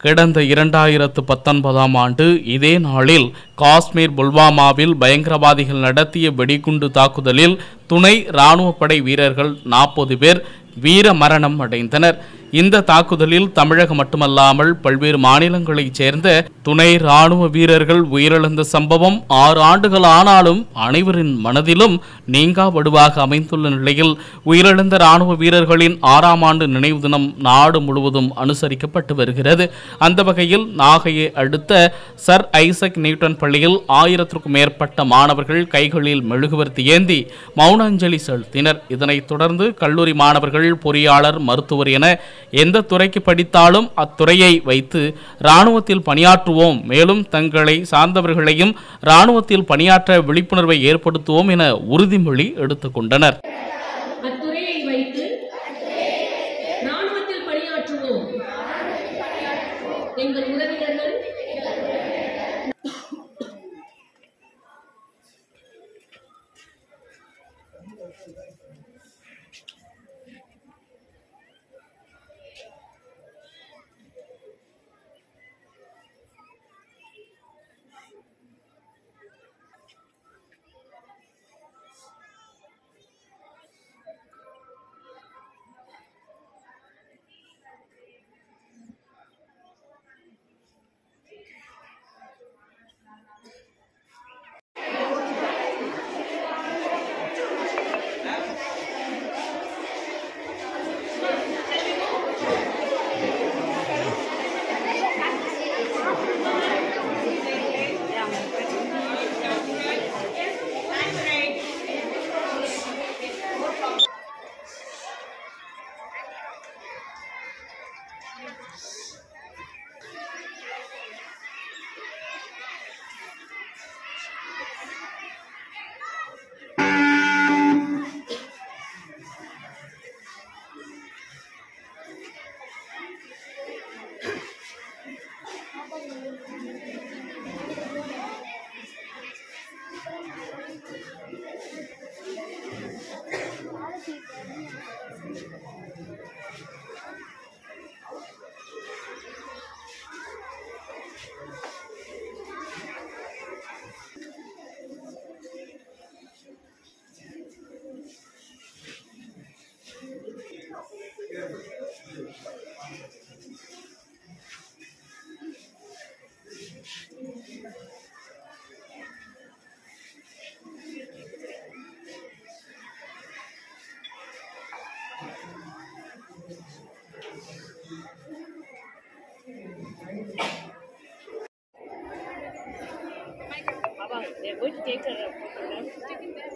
கடந்த 2019ஆம் ஆண்டு இதே நாளில் காஷ்மீர் புல்வாமாவில் பயங்கரவாதிகள் நடத்திய வெடிகுண்டு தாக்குதலில் துணை இராணுவப்படை வீரர்கள் 40 பேர் வீர மரணம் அடைந்தனர். இந்த தாக்குதலில் தமிழகம் மட்டுமல்லாமல் பல்வேறு மாநிலங்களைச் சேர்ந்த துணை இராணுவ வீரர்கள் உயிரிழந்த சம்பவம் 6 ஆண்டுகள் ஆனாலும் அனைவரின் மனதிலும் நீங்கா வடுவாக அமைந்துள்ள நிலையில் உயிரிழந்த இராணுவ வீரர்களின் 6ஆம் ஆண்டு நினைவு தினம் நாடு முழுவதும் அனுசரிக்கப்பட்டு வருகிறது. அந்த வகையில் நாகையை அடுத்த சர் ஐசக் நியூட்டன் பள்ளியில் 1000க்கும் மேற்பட்ட மாணவர்கள் கைகளில் மெழுகுவர்த்தி ஏந்தி மௌன அஞ்சலி செலுத்தினர். இதனைத் தொடர்ந்து கல்லூரி மாணவர்கள் பொறியாளர், மருத்துவர் என எந்த துறைக்கு படித்தாலும் அத்துறையை வைத்து இராணுவத்தில் பணியாற்றுவோம், மேலும் தங்களை சார்ந்தவர்களையும் இராணுவத்தில் பணியாற்ற விழிப்புணர்வை ஏற்படுத்துவோம் என உறுதிமொழி எடுத்துக் கொண்டனர். They're going to take her photograph.